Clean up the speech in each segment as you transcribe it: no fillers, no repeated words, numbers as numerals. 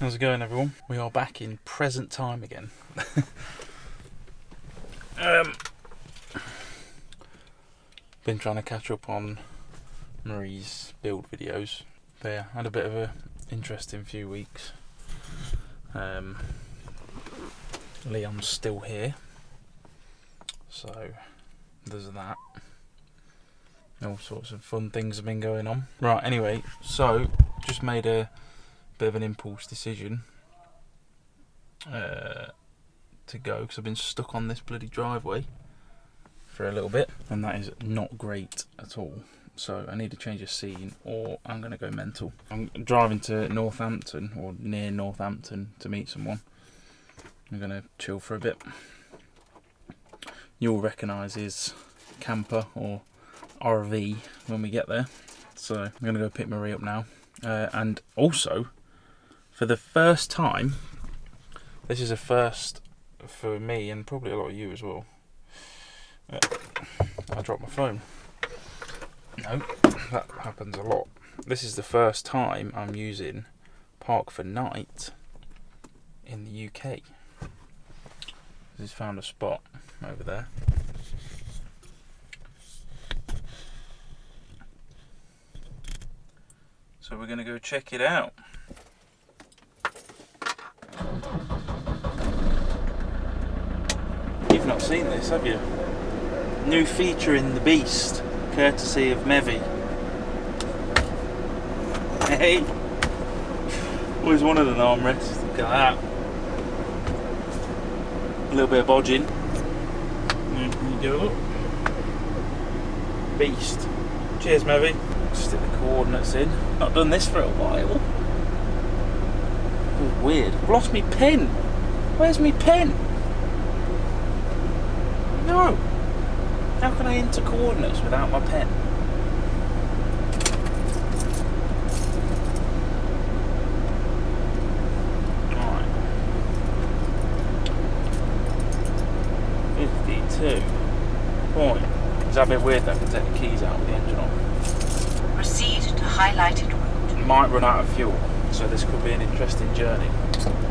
How's it going, everyone? We are back in present time again. Been trying to catch up on Marie's build videos. But yeah, had a bit of a interesting few weeks. Leon's still here, so there's that. All sorts of fun things have been going on. Right, anyway, so just made a bit of an impulse decision to go, because I've been stuck on this bloody driveway for a little bit, and that is not great at all. So I need to change a scene, or I'm going to go mental. I'm driving to Northampton, or near Northampton, to meet someone. I'm going to chill for a bit. You'll recognise his camper or RV when we get there. So I'm going to go pick Marie up now. And also, for the first time, this is a first for me and probably a lot of you as well. I dropped my phone. No, that happens a lot. This is the first time I'm using Park for Night in the UK. He's found a spot over there. So we're going to go check it out. You've not seen this, have you? New feature in the beast, courtesy of Mevy. Hey! Always wanted an armrest. Look at that. A little bit of bodging. There you go, look. Beast. Cheers, Mevy. Stick the coordinates in. Not done this for a while. Oh, weird. I've lost me pen. Where's me pen? No. How can I enter coordinates without my pen? Alright. 52. Point. Is that a bit weird that I can take the keys out with the engine on? Proceed to highlighted route. Might run out of fuel, so this could be an interesting journey.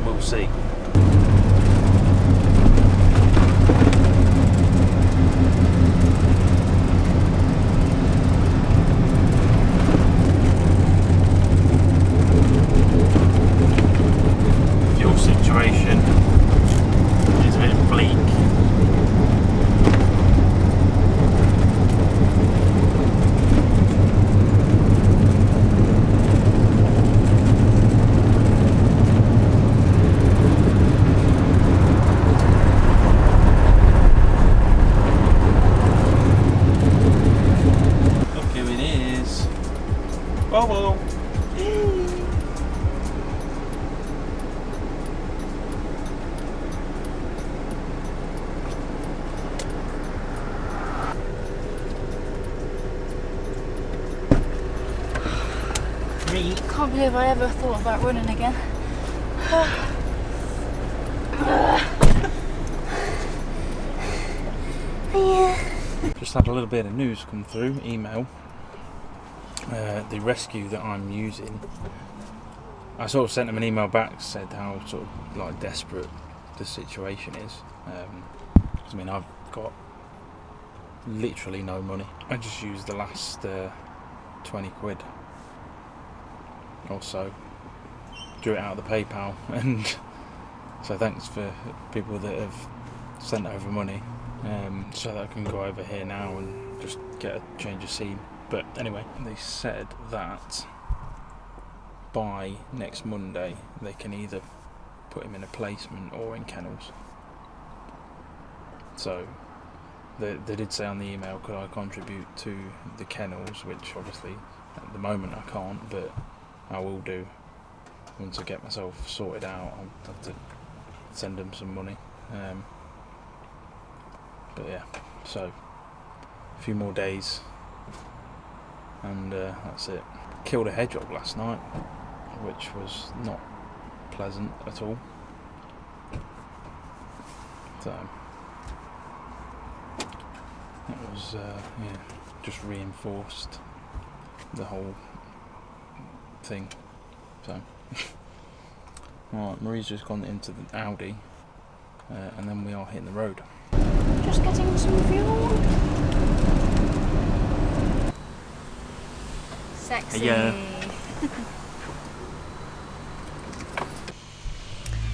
We'll see. Fuel situation is a bit bleak. Bubble. Me. Can't believe I ever thought about running again. Just had a little bit of news come through, email. The rescue that I'm using, I sort of sent them an email back, said how sort of like desperate the situation is. I mean, I've got literally no money. I just used the last 20 quid or so, drew it out of the PayPal, and so thanks for people that have sent over money, so that I can go over here now and just get a change of scene. But anyway, they said that by next Monday they can either put him in a placement or in kennels. So they did say on the email, could I contribute to the kennels, which obviously at the moment I can't, but I will do once I get myself sorted out. I'll have to send them some money. But yeah, so a few more days. And that's it. Killed a hedgehog last night, which was not pleasant at all. So it was just reinforced the whole thing. So Right, Marie's just gone into the Audi, and then we are hitting the road. Just getting some fuel. Sexy. Yeah.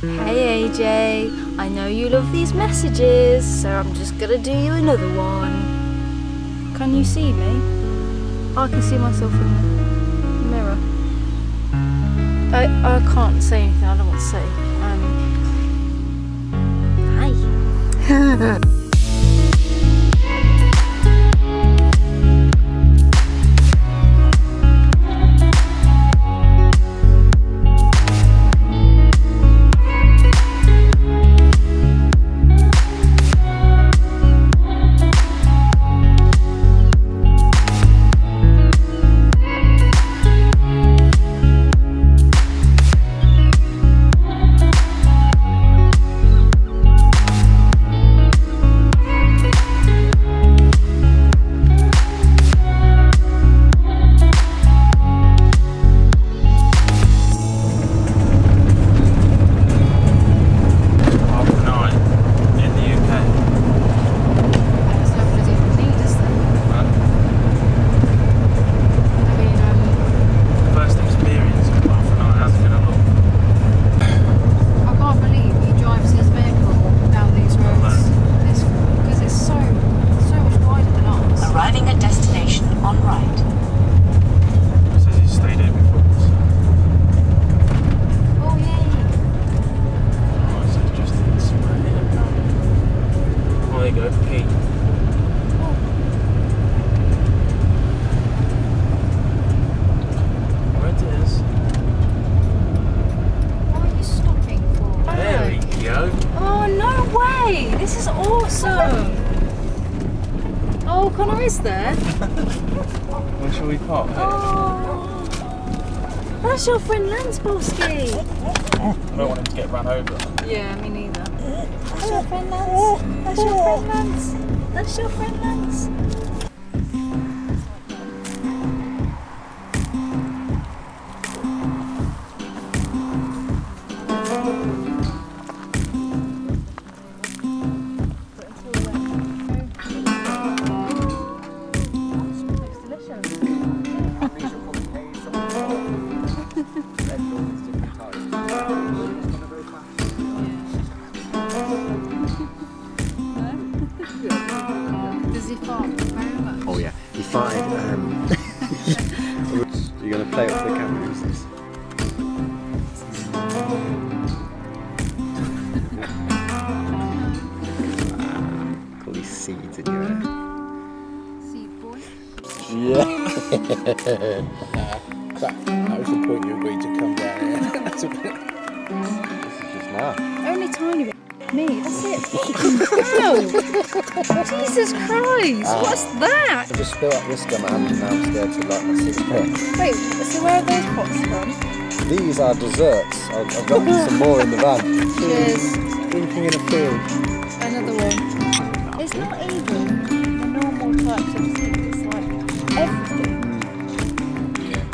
Hey AJ, I know you love these messages, so I'm just gonna do you another one. Can you see me? I can see myself in the mirror. I can't say anything I don't want to say. Hi. Oh, Connor is there? Where shall we park? Oh, that's your friend Lance Bosky. I don't want him to get run over. Yeah, me neither. That's your friend Lance. That's your friend Lance. That's your friend Lance. Oh yeah, he farted. You're going to play it for the camera, is this? Got these seeds in your hair. Seed boy. Yeah. that was the point you agreed to come down here. This is just now. Only tiny bit. Me, that's it. Wow! Jesus Christ! What's that? I just spilled up this gum and now I'm scared to like my 6 pence. Wait, so where are those pots from? These are desserts. I've got some more in the van. Cheers. Drinking in a field. Another one. It's not even the normal types of seeds, it's like everything. Yeah.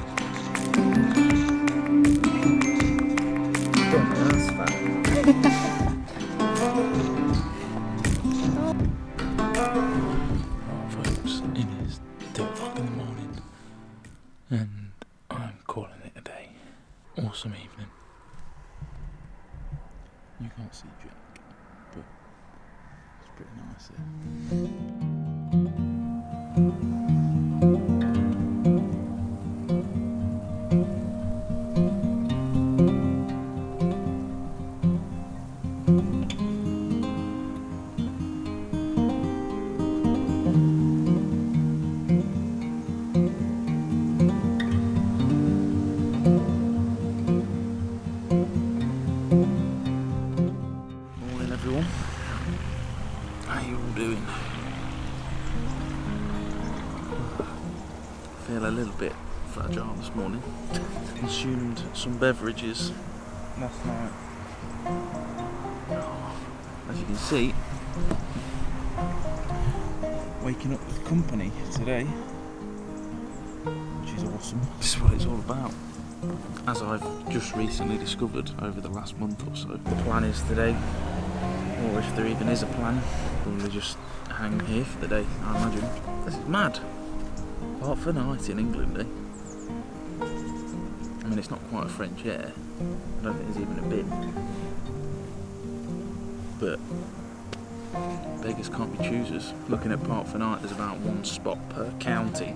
Got my ass fat. It is 2 o'clock in the morning and I'm calling it a day. Awesome evening. You can't see Jack, but it's pretty nice here. Morning everyone. How you all doing? Feel a little bit fragile this morning. Consumed some beverages last night. As you can see, waking up with company today, which is awesome. This is what it's all about. as I've just recently discovered over the last month or so. The plan is today, or if there even is a plan, we'll just hang here for the day, I imagine. This is mad. Part for night in England, eh? I mean, it's not quite a French air. I don't think there's even a bin. But beggars can't be choosers. Looking at Park for Night, there's about one spot per county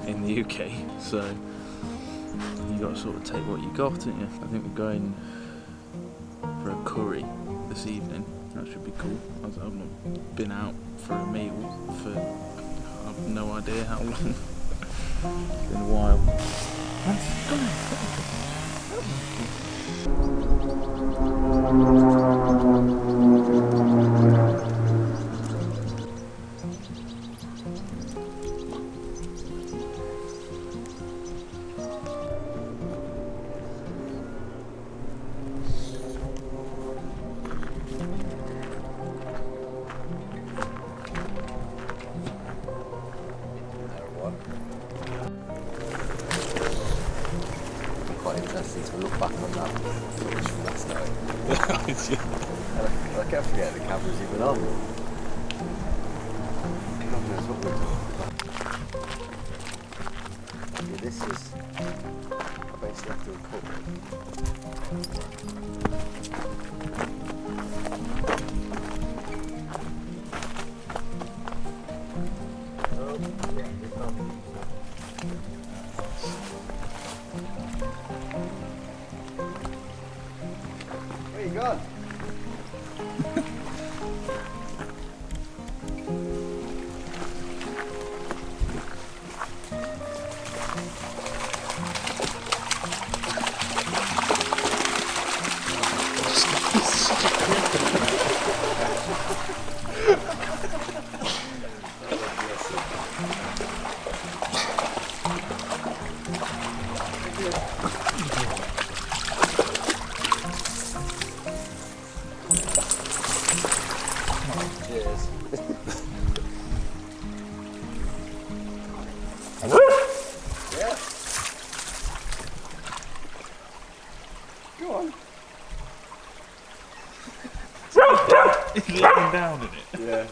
in the UK, so you got to sort of take what you got, don't you? I think we're going for a curry this evening. That should be cool. I've not been out for a meal for I've no idea how long. It's been a while. Quite interesting to look back on that footage from last night. I kept forgetting the camera's even on. God knows what we're doing. Yeah, this is. I basically have to recover. Where you gone? Cheers. Yeah. Go on. He's laying down in it. Yeah.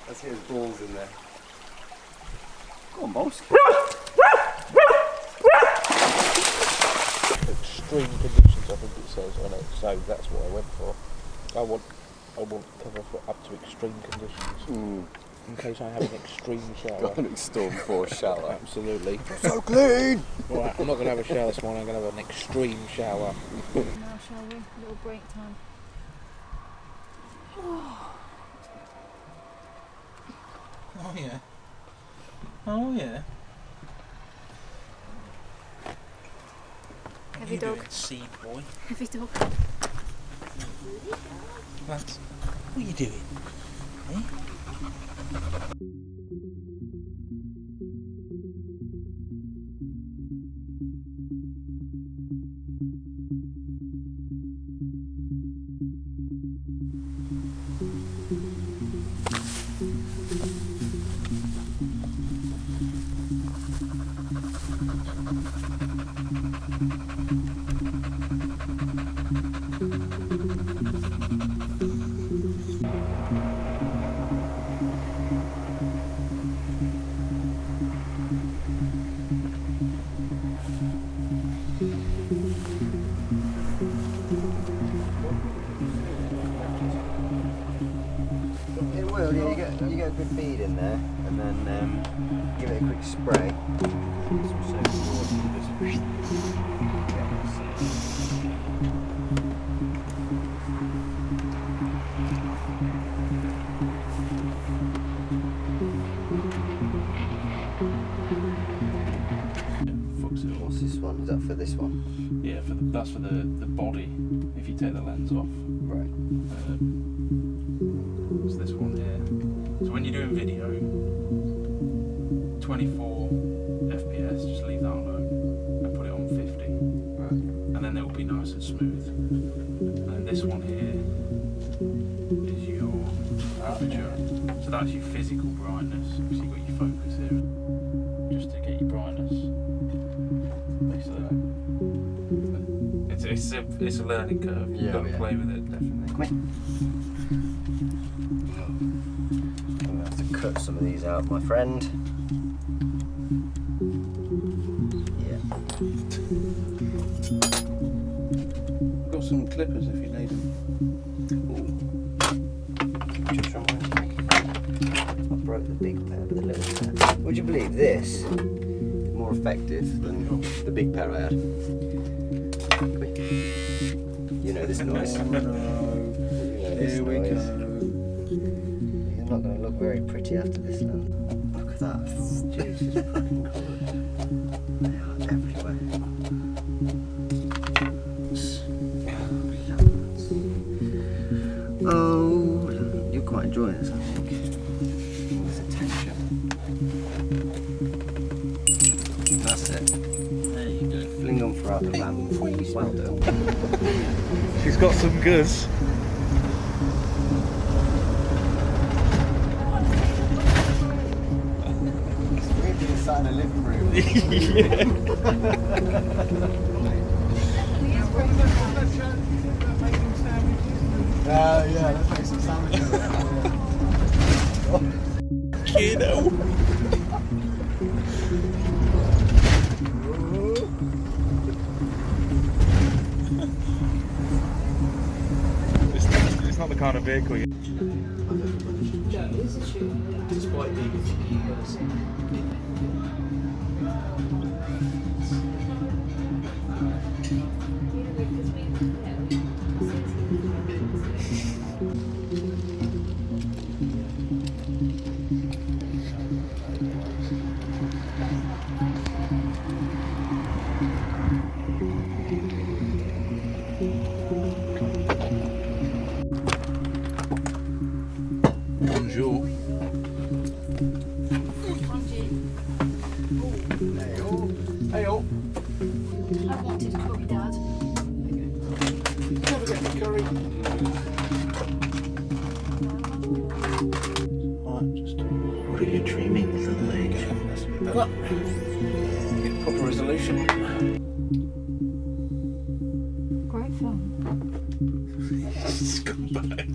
Let's hear his balls in there. Go on, boss. Extreme conditions, I think it says on it, so that's what I went for. I want cover for up to extreme conditions. In case I have an extreme shower. Got an Storm 4 shower. Absolutely. So clean! Right, I'm not going to have a shower this morning, I'm going to have an extreme shower. Now, shall we? A little break time. Oh yeah. Oh yeah. Heavy dog. Seed boy. Heavy dog. What are you doing? Eh? It will, yeah, you get a good feed in there, and then give it a quick spray. Some soap and water, What's this one? Is that for this one? Yeah, that's for the body. If you take the lens off. Right. It's this one here. So when you're doing video, 24 FPS, just leave that alone and put it on 50. Right. And then it will be nice and smooth. And then this one here is your aperture. So that's your physical brightness. So you've got your focus here, just to get your brightness. it's a learning curve. You've Yeah, got to yeah. play with it, definitely. Come here. I'm going to have to cut some of these out, my friend. Yeah. I've got some clippers if you need them. Just reminds me. I broke the big pair with the little pair. Would you believe this? More effective than the big pair I had. You know this noise. You know this Here we noise. go. You're not going to look very pretty after this now. Look at that. Jesus fucking colours. They are everywhere. Oh, you're quite enjoying this, I think. There's a texture. That's it. There you go. Fling on throughout the van. Well done. She's got some goods. It's weird being sat in a living room. Yeah, let's make some sandwiches. Kiddo. It's not the kind of vehicle you... It's quite big if you Bonjour. Hey, all. I wanted curry, Dad. You never get the curry. Right, just... What are you dreaming, little lady? That's a bit better. Get proper resolution. Great film. It's gone back.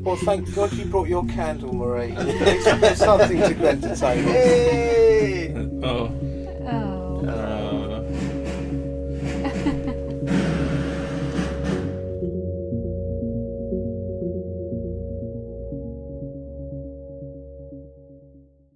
Well, thank God you brought your candle, Marie. It's something to entertain us.